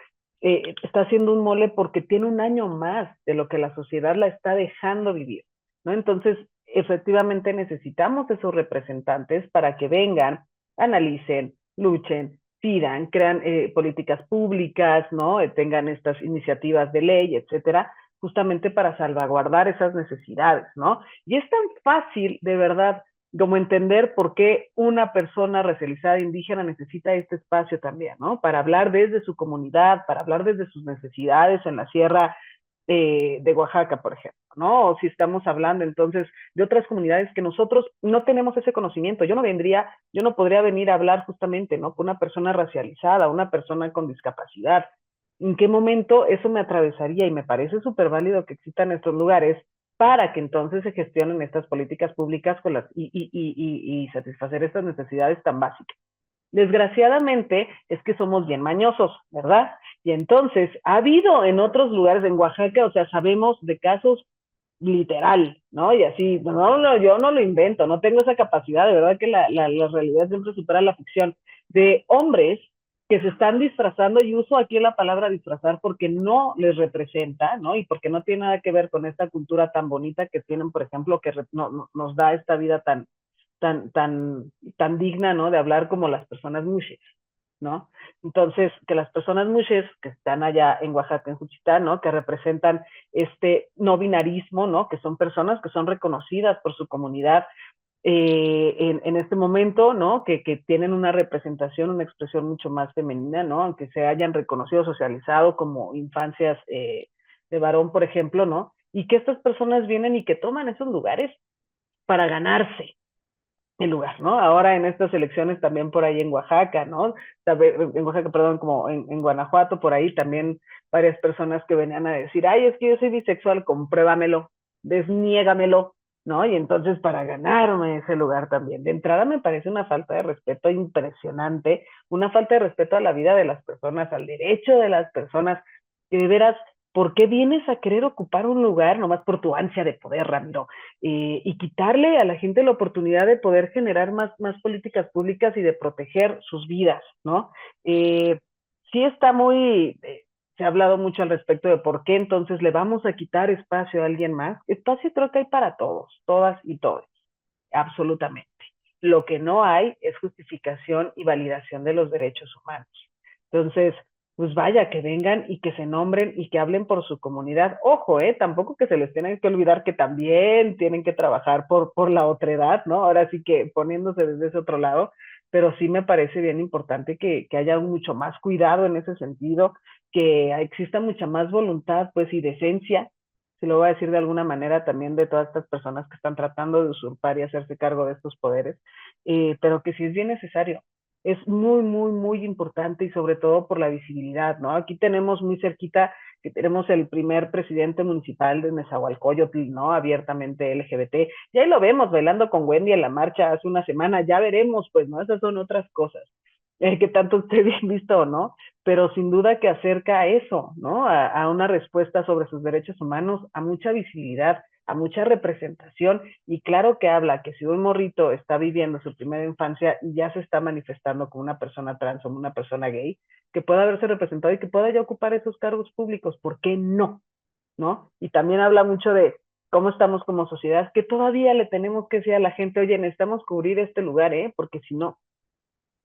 haciendo un mole porque tiene un año más de lo que la sociedad la está dejando vivir, ¿no? Entonces, efectivamente necesitamos esos representantes para que vengan, analicen, luchen, pidan, crean políticas públicas, ¿no? Tengan estas iniciativas de ley, etcétera, justamente para salvaguardar esas necesidades, ¿no? Y es tan fácil, de verdad, como entender por qué una persona racializada indígena necesita este espacio también, ¿no? Para hablar desde su comunidad, para hablar desde sus necesidades en la sierra de Oaxaca, por ejemplo, ¿no? O si estamos hablando entonces de otras comunidades que nosotros no tenemos ese conocimiento. Yo no podría venir a hablar justamente, ¿no? Con una persona racializada, una persona con discapacidad. ¿En qué momento eso me atravesaría? Y me parece súper válido que existan estos lugares para que entonces se gestionen estas políticas públicas con y satisfacer estas necesidades tan básicas. Desgraciadamente es que somos bien mañosos, ¿verdad? Y entonces ha habido en otros lugares en Oaxaca, o sea, sabemos de casos literal, ¿no? Y así, no, yo no lo invento, no tengo esa capacidad, de verdad que la realidad siempre supera la ficción, de hombres que se están disfrazando, y uso aquí la palabra disfrazar porque no les representa, ¿no? Y porque no tiene nada que ver con esta cultura tan bonita que tienen, por ejemplo, que nos da esta vida tan digna, ¿no? De hablar como las personas mushes, ¿no? Entonces, que las personas mushes que están allá en Oaxaca, en Juchitán, ¿no? Que representan este no binarismo, ¿no? Que son personas que son reconocidas por su comunidad en este momento, ¿no? Que tienen una representación, una expresión mucho más femenina, ¿no? Aunque se hayan reconocido, socializado como infancias de varón, por ejemplo, ¿no? Y que estas personas vienen y que toman esos lugares para ganarse, el lugar, ¿no? Ahora en estas elecciones también por ahí en Oaxaca, ¿no? En Oaxaca, perdón, como en Guanajuato, por ahí también varias personas que venían a decir, ay, es que yo soy bisexual, compruébamelo, desniégamelo, ¿no? Y entonces para ganarme ese lugar también. De entrada me parece una falta de respeto impresionante, una falta de respeto a la vida de las personas, al derecho de las personas, que de veras, ¿por qué vienes a querer ocupar un lugar nomás por tu ansia de poder, Ramiro? Y quitarle a la gente la oportunidad de poder generar más políticas públicas y de proteger sus vidas, ¿no? Eh, sí está se ha hablado mucho al respecto de por qué entonces le vamos a quitar espacio a alguien más. Espacio creo que hay para todos, todas y todos, absolutamente. Lo que no hay es justificación y validación de los derechos humanos. Entonces, pues vaya, que vengan y que se nombren y que hablen por su comunidad. Ojo, tampoco que se les tenga que olvidar que también tienen que trabajar por la otredad, ¿no? Ahora sí que poniéndose desde ese otro lado, pero sí me parece bien importante que haya mucho más cuidado en ese sentido, que exista mucha más voluntad, pues, y decencia, se lo voy a decir de alguna manera también de todas estas personas que están tratando de usurpar y hacerse cargo de estos poderes, pero que sí es bien necesario. Es muy importante y sobre todo por la visibilidad, ¿no? Aquí tenemos muy cerquita que tenemos el primer presidente municipal de Nezahualcóyotl, ¿no? Abiertamente LGBT. Y ahí lo vemos bailando con Wendy en la marcha hace una semana, ya veremos, pues, ¿no? Esas son otras cosas. Que tanto esté bien visto o no, pero sin duda que acerca a eso, ¿no? A una respuesta sobre sus derechos humanos, a mucha visibilidad, a mucha representación, y claro que habla que si un morrito está viviendo su primera infancia y ya se está manifestando como una persona trans o una persona gay, que pueda haberse representado y que pueda ya ocupar esos cargos públicos, ¿por qué no? ¿No? Y también habla mucho de cómo estamos como sociedad, que todavía le tenemos que decir a la gente, oye, necesitamos cubrir este lugar, porque si no,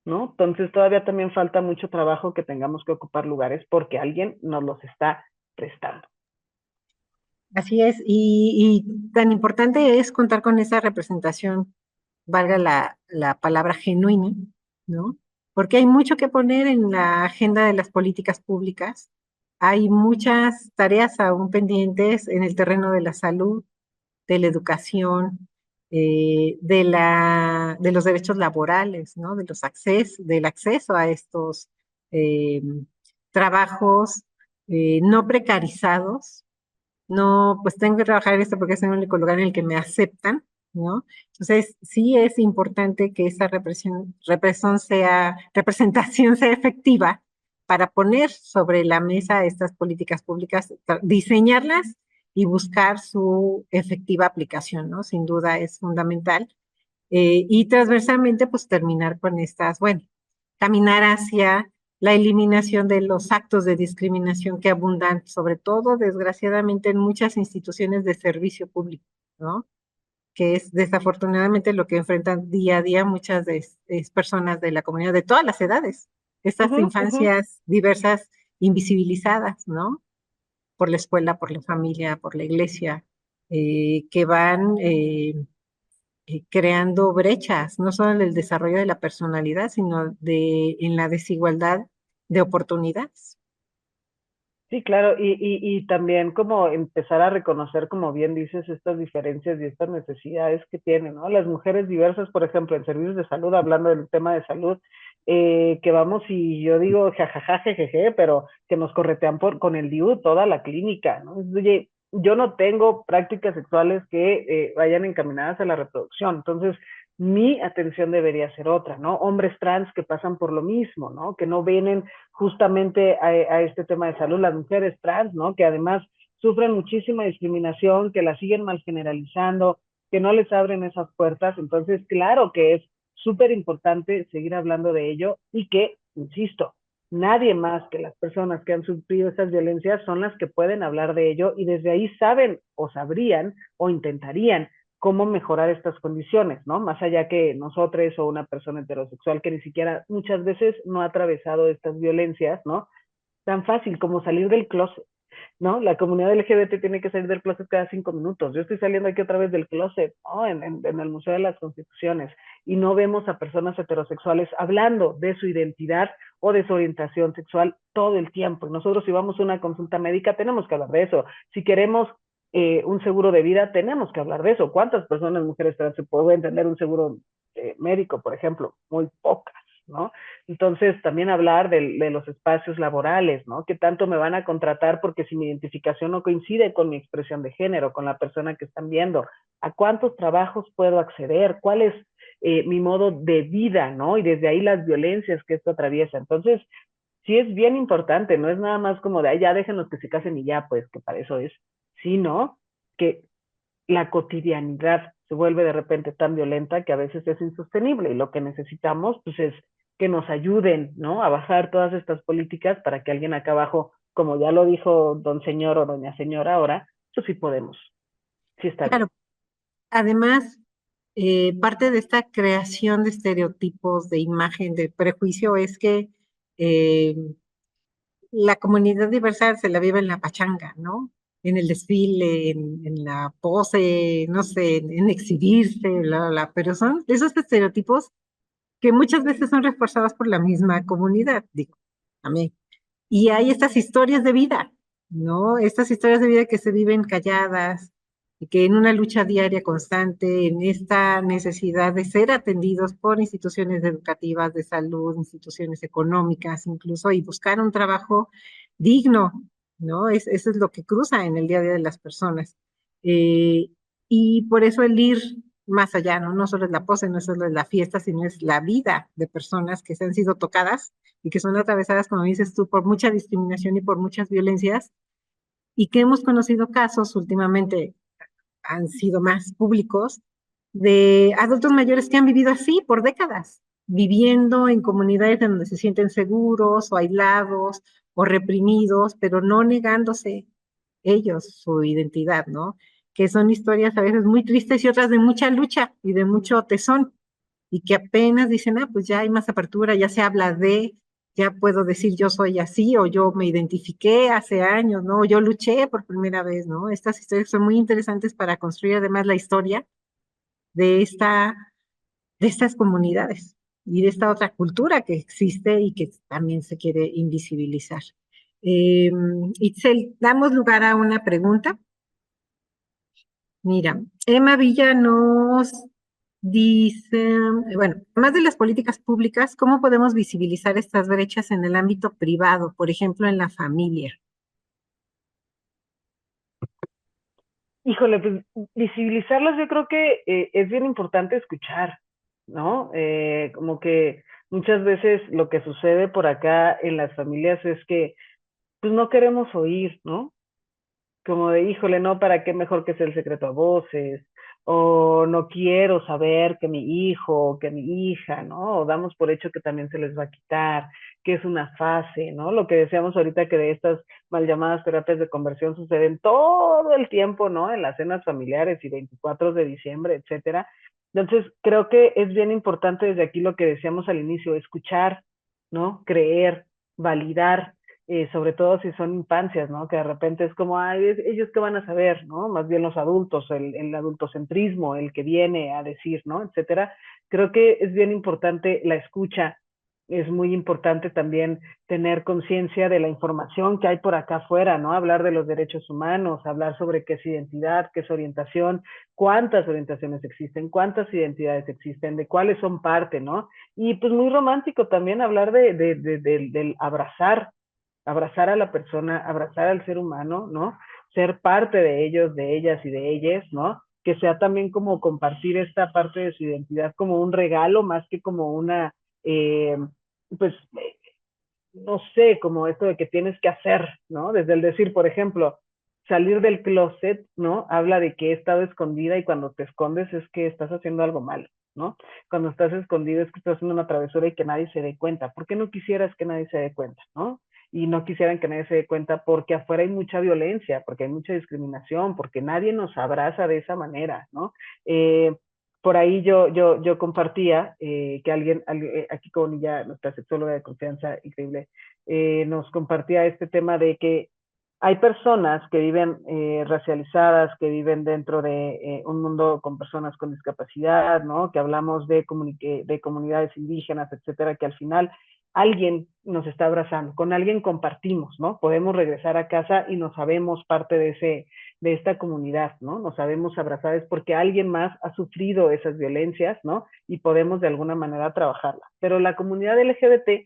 ¿no? Entonces todavía también falta mucho trabajo que tengamos que ocupar lugares porque alguien nos los está prestando.
Así es, y tan importante es contar con esa representación, valga la palabra genuina, ¿no? Porque hay mucho que poner en la agenda de las políticas públicas. Hay muchas tareas aún pendientes en el terreno de la salud, de la educación, de los derechos laborales, ¿no? Del acceso a estos eh, trabajos no precarizados. No, pues tengo que trabajar en esto porque es el único lugar en el que me aceptan, ¿no? Entonces, sí es importante que esa representación sea efectiva para poner sobre la mesa estas políticas públicas, diseñarlas y buscar su efectiva aplicación, ¿no? Sin duda es fundamental. Y transversalmente, pues terminar con estas, bueno, caminar hacia la eliminación de los actos de discriminación que abundan, sobre todo, desgraciadamente, en muchas instituciones de servicio público, ¿no? Que es desafortunadamente lo que enfrentan día a día muchas personas de la comunidad de todas las edades, estas
Ujú, ujú.
infancias diversas, invisibilizadas, ¿no? Por la escuela, por la familia, por la iglesia, que van creando brechas, no solo en el desarrollo de la personalidad, sino en la desigualdad de oportunidades.
Sí, claro, y también como empezar a reconocer, como bien dices, estas diferencias y estas necesidades que tienen, ¿no? Las mujeres diversas, por ejemplo, en servicios de salud, hablando del tema de salud, que vamos y yo digo jajaja, jejeje, pero que nos corretean con el DIU toda la clínica, ¿no? Oye, yo no tengo prácticas sexuales que vayan encaminadas a la reproducción, entonces mi atención debería ser otra, ¿no? Hombres trans que pasan por lo mismo, ¿no? Que no vienen justamente a este tema de salud, las mujeres trans, ¿no? Que además sufren muchísima discriminación, que la siguen mal generalizando, que no les abren esas puertas. Entonces, claro que es súper importante seguir hablando de ello y que, insisto, nadie más que las personas que han sufrido esas violencias son las que pueden hablar de ello y desde ahí saben o sabrían o intentarían cómo mejorar estas condiciones, ¿no? Más allá que nosotros o una persona heterosexual que ni siquiera muchas veces no ha atravesado estas violencias, ¿no? Tan fácil como salir del closet, ¿no? La comunidad LGBT tiene que salir del closet cada 5 minutos. Yo estoy saliendo aquí otra vez del closet, ¿no? En el Museo de las Constituciones y no vemos a personas heterosexuales hablando de su identidad o de su orientación sexual todo el tiempo. Nosotros si vamos a una consulta médica tenemos que hablar de eso. Si queremos un seguro de vida, tenemos que hablar de eso. ¿Cuántas personas, mujeres trans, se pueden tener un seguro médico, por ejemplo? Muy pocas, ¿no? Entonces, también hablar de los espacios laborales, ¿no? ¿Qué tanto me van a contratar porque si mi identificación no coincide con mi expresión de género, con la persona que están viendo? ¿A cuántos trabajos puedo acceder? ¿Cuál es mi modo de vida, ¿no? Y desde ahí las violencias que esto atraviesa. Entonces, sí es bien importante, no es nada más como de, ay, ya déjenos que se casen y ya, pues, que para eso es, sino que la cotidianidad se vuelve de repente tan violenta que a veces es insostenible y lo que necesitamos pues es que nos ayuden, ¿no? A bajar todas estas políticas para que alguien acá abajo, como ya lo dijo don señor o doña señora ahora, pues sí podemos, sí está bien.
Claro, además, parte de esta creación de estereotipos, de imagen, de prejuicio, es que eh, la comunidad diversa se la vive en la pachanga, ¿no? En el desfile, en la pose, no sé, en exhibirse, pero son esos estereotipos que muchas veces son reforzados por la misma comunidad, digo, también. Y hay estas historias de vida, ¿no? Estas historias de vida que se viven calladas, y que en una lucha diaria constante, en esta necesidad de ser atendidos por instituciones educativas, de salud, instituciones económicas incluso, y buscar un trabajo digno, ¿no? Eso es lo que cruza en el día a día de las personas. Eh, y por eso el ir más allá, ¿no? No solo es la pose, no solo es la fiesta, sino es la vida de personas que se han sido tocadas y que son atravesadas, como dices tú, por mucha discriminación y por muchas violencias, y que hemos conocido casos últimamente, han sido más públicos, de adultos mayores que han vivido así por décadas, viviendo en comunidades en donde se sienten seguros o aislados o reprimidos, pero no negándose ellos su identidad, ¿no? Que son historias a veces muy tristes y otras de mucha lucha y de mucho tesón, y que apenas dicen, ah, pues ya hay más apertura, ya se habla de, ya puedo decir yo soy así o yo me identifiqué hace años, ¿no? O yo luché por primera vez, ¿no? Estas historias son muy interesantes para construir además la historia de de estas comunidades y de esta otra cultura que existe y que también se quiere invisibilizar. Itzel, damos lugar a una pregunta. Mira, Emma Villa nos dice, bueno, además de las políticas públicas, ¿cómo podemos visibilizar estas brechas en el ámbito privado, por ejemplo, en la familia?
Híjole, pues visibilizarlas yo creo que es bien importante escuchar, ¿no? Como que muchas veces lo que sucede por acá en las familias es que pues no queremos oír, ¿no? Como de, híjole, no, ¿para qué mejor que sea el secreto a voces? O no quiero saber que mi hijo o que mi hija, ¿no? O damos por hecho que también se les va a quitar, que es una fase, ¿no? Lo que decíamos ahorita que de estas mal llamadas terapias de conversión suceden todo el tiempo, ¿no? En las cenas familiares y 24 de diciembre, etcétera. Entonces, creo que es bien importante desde aquí lo que decíamos al inicio, escuchar, ¿no? Creer, validar, sobre todo si son infancias, ¿no? Que de repente es como, ay, ellos qué van a saber, ¿no? Más bien los adultos, el adultocentrismo, el que viene a decir, ¿no? Etcétera. Creo que es bien importante la escucha, es muy importante también tener conciencia de la información que hay por acá afuera, ¿no? Hablar de los derechos humanos, hablar sobre qué es identidad, qué es orientación, cuántas orientaciones existen, cuántas identidades existen, de cuáles son parte, ¿no? Y pues muy romántico también hablar del abrazar, abrazar a la persona, abrazar al ser humano, ¿no? Ser parte de ellos, de ellas y de ellas, ¿no? Que sea también como compartir esta parte de su identidad como un regalo más que como una, eh, pues, no sé, como esto de que tienes que hacer, ¿no? Desde el decir, por ejemplo, salir del closet, ¿no? Habla de que he estado escondida y cuando te escondes es que estás haciendo algo malo, ¿no? Cuando estás escondido es que estás haciendo una travesura y que nadie se dé cuenta. ¿Por qué no quisieras que nadie se dé cuenta, ¿no? Y no quisieran que nadie se dé cuenta porque afuera hay mucha violencia, porque hay mucha discriminación, porque nadie nos abraza de esa manera, ¿no? Por ahí yo compartía que alguien, aquí con ya nuestra sexóloga de confianza increíble, nos compartía este tema de que hay personas que viven racializadas, que viven dentro de un mundo con personas con discapacidad, ¿no? Que hablamos de comunidades indígenas, etcétera, que al final alguien nos está abrazando, con alguien compartimos, ¿no? Podemos regresar a casa y nos sabemos parte de esta comunidad, ¿no? Nos sabemos abrazar es porque alguien más ha sufrido esas violencias, ¿no? Y podemos de alguna manera trabajarla. Pero la comunidad LGBT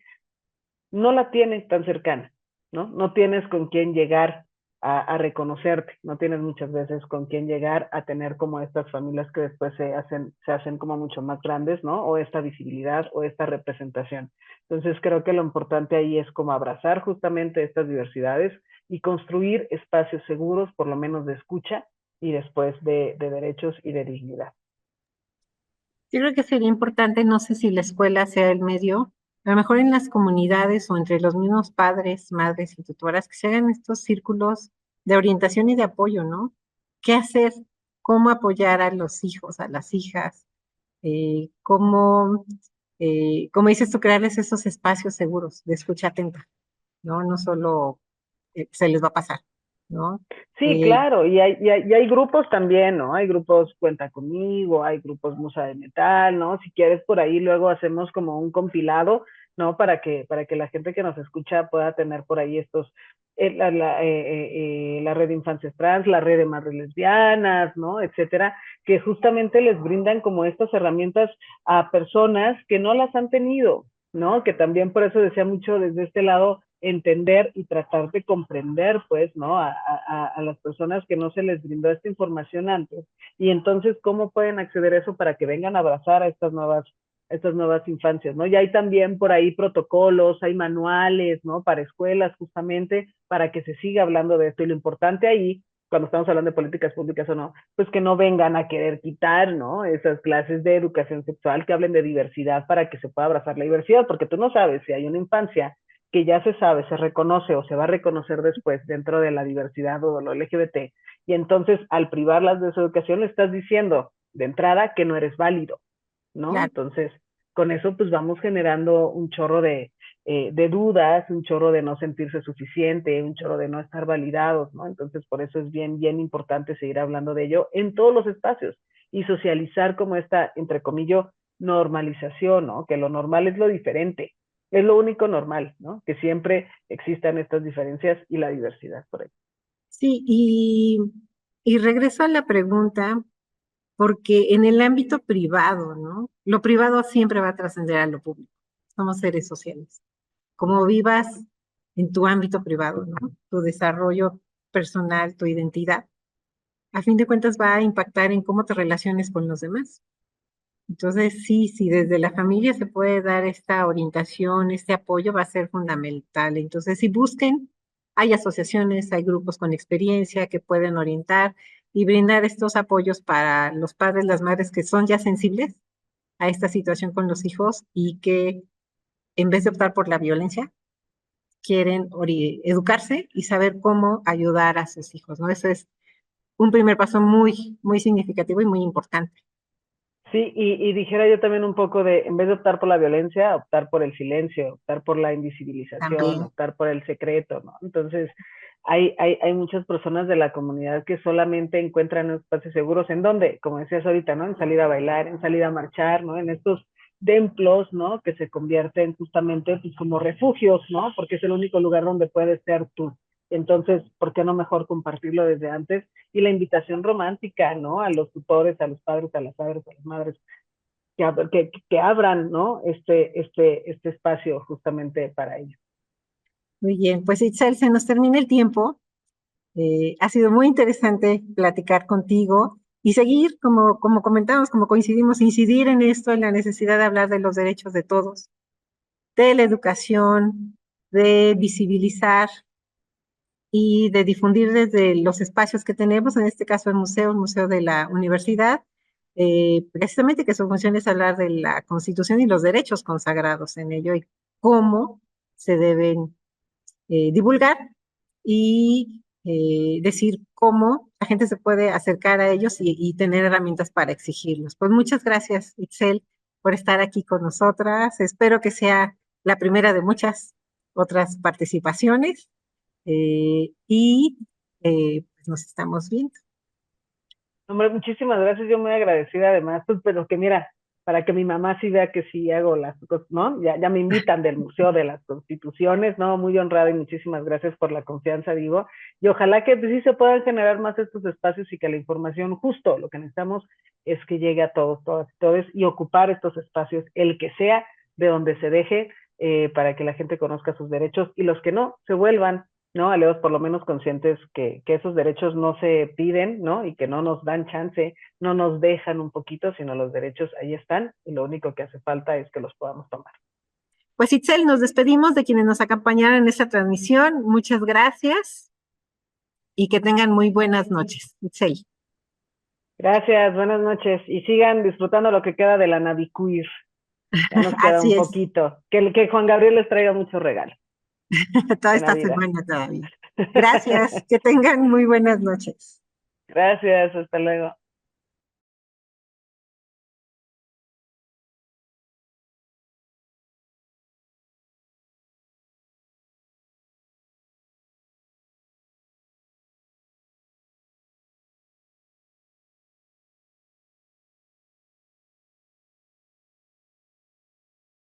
no la tienes tan cercana, ¿no? No tienes con quién llegar a reconocerte, no tienes muchas veces con quién llegar a tener como estas familias que después se hacen como mucho más grandes, ¿no? O esta visibilidad o esta representación. Entonces creo que lo importante ahí es como abrazar justamente estas diversidades y construir espacios seguros, por lo menos de escucha y después de derechos y de dignidad.
Yo creo que sería importante, no sé si la escuela sea el medio, a lo mejor en las comunidades o entre los mismos padres, madres y tutoras, que se hagan estos círculos de orientación y de apoyo, ¿no? ¿Qué hacer? ¿Cómo apoyar a los hijos, a las hijas? ¿Cómo, como dices tú, crearles esos espacios seguros de escucha atenta, ¿no? No solo se les va a pasar, ¿no?
Sí,
Eh,
claro, y hay grupos también, ¿no? Hay grupos Cuenta Conmigo, hay grupos Musa de Metal, ¿no? Si quieres por ahí luego hacemos como un compilado, ¿no? Para que la gente que nos escucha pueda tener por ahí estos, la red de infancias trans, la red de madres lesbianas, ¿no? Etcétera, que justamente les brindan como estas herramientas a personas que no las han tenido, ¿no? Que también por eso decía mucho desde este lado entender y tratar de comprender, pues, ¿no? A las personas que no se les brindó esta información antes. Y entonces, ¿cómo pueden acceder a eso para que vengan a abrazar a estas nuevas infancias, ¿no? Y hay también por ahí protocolos, hay manuales, ¿no? Para escuelas, justamente, para que se siga hablando de esto. Y lo importante ahí, cuando estamos hablando de políticas públicas o no, pues que no vengan a querer quitar, ¿no? Esas clases de educación sexual que hablen de diversidad para que se pueda abrazar la diversidad, porque tú no sabes si hay una infancia que ya se sabe, se reconoce o se va a reconocer después dentro de la diversidad o de lo LGBT, y entonces al privarlas de su educación le estás diciendo de entrada que no eres válido, ¿no?
claro.
Entonces, con eso pues vamos generando un chorro de dudas, un chorro de no sentirse suficiente, un chorro de no estar validados, ¿no? Entonces, por eso es bien, bien importante seguir hablando de ello en todos los espacios y socializar como esta, entre comillas, normalización, ¿no? Que lo normal es lo diferente, es lo único normal, ¿no? Que siempre existan estas diferencias y la diversidad por ahí.
Sí, y regreso a la pregunta, porque en el ámbito privado, ¿no? Lo privado siempre va a trascender a lo público. Somos seres sociales. Como vivas en tu ámbito privado, ¿no? Tu desarrollo personal, tu identidad, a fin de cuentas va a impactar en cómo te relaciones con los demás. Entonces, sí, sí, desde la familia se puede dar esta orientación, este apoyo va a ser fundamental. Entonces, si busquen, hay asociaciones, hay grupos con experiencia que pueden orientar y brindar estos apoyos para los padres, las madres que son ya sensibles a esta situación con los hijos y que en vez de optar por la violencia, quieren educarse y saber cómo ayudar a sus hijos, ¿no? Eso es un primer paso muy, muy significativo y muy importante.
Sí, y dijera yo también un poco de, en vez de optar por la violencia, optar por el silencio, optar por la invisibilización,
También,
optar por el secreto, ¿no? Entonces, hay muchas personas de la comunidad que solamente encuentran espacios seguros. ¿En dónde? Como decías ahorita, ¿no? En salir a bailar, en salir a marchar, ¿no? En estos templos, ¿no? Que se convierten justamente pues, como refugios, ¿no? Porque es el único lugar donde puedes ser tú. Entonces, ¿por qué no mejor compartirlo desde antes? Y la invitación romántica, ¿no? A los tutores, a los padres, a las madres, a las madres, que abran, ¿no? Este espacio justamente para ellos.
muy bien. Pues Itzel, se nos termina el tiempo. Ha sido muy interesante platicar contigo y seguir, como comentamos, como coincidimos, incidir en esto, en la necesidad de hablar de los derechos de todos, de la educación, de visibilizar y de difundir desde los espacios que tenemos, en este caso el museo de la universidad, precisamente que su función es hablar de la Constitución y los derechos consagrados en ello y cómo se deben divulgar y decir cómo la gente se puede acercar a ellos y tener herramientas para exigirlos. Pues muchas gracias, Itzel, por estar aquí con nosotras. Espero que sea la primera de muchas otras participaciones y pues nos estamos viendo.
Hombre, muchísimas gracias, yo muy agradecida además, pues, pero que mira, para que mi mamá sí vea que sí hago las cosas, ¿no? Ya me invitan del Museo de las Constituciones, ¿no? Muy honrada y muchísimas gracias por la confianza, digo, y ojalá que pues, sí se puedan generar más estos espacios y que la información, justo lo que necesitamos es que llegue a todos, todas y todos, y ocupar estos espacios, el que sea, de donde se deje, para que la gente conozca sus derechos y los que no, se vuelvan, ¿no? Aleos por lo menos conscientes que esos derechos no se piden, ¿no? Y que no nos dan chance, no nos dejan un poquito, sino los derechos ahí están y lo único que hace falta es que los podamos tomar.
Pues Itzel, nos despedimos de quienes nos acompañaron en esta transmisión. Muchas gracias y que tengan muy buenas noches. Itzel.
Gracias, buenas noches y sigan disfrutando lo que queda de la Navicuir. Ya nos queda un
Así es,
poquito. Que Juan Gabriel les traiga muchos regalos
toda
de
esta
Navidad.
semana todavía. Gracias, que tengan muy buenas noches.
Gracias, hasta luego.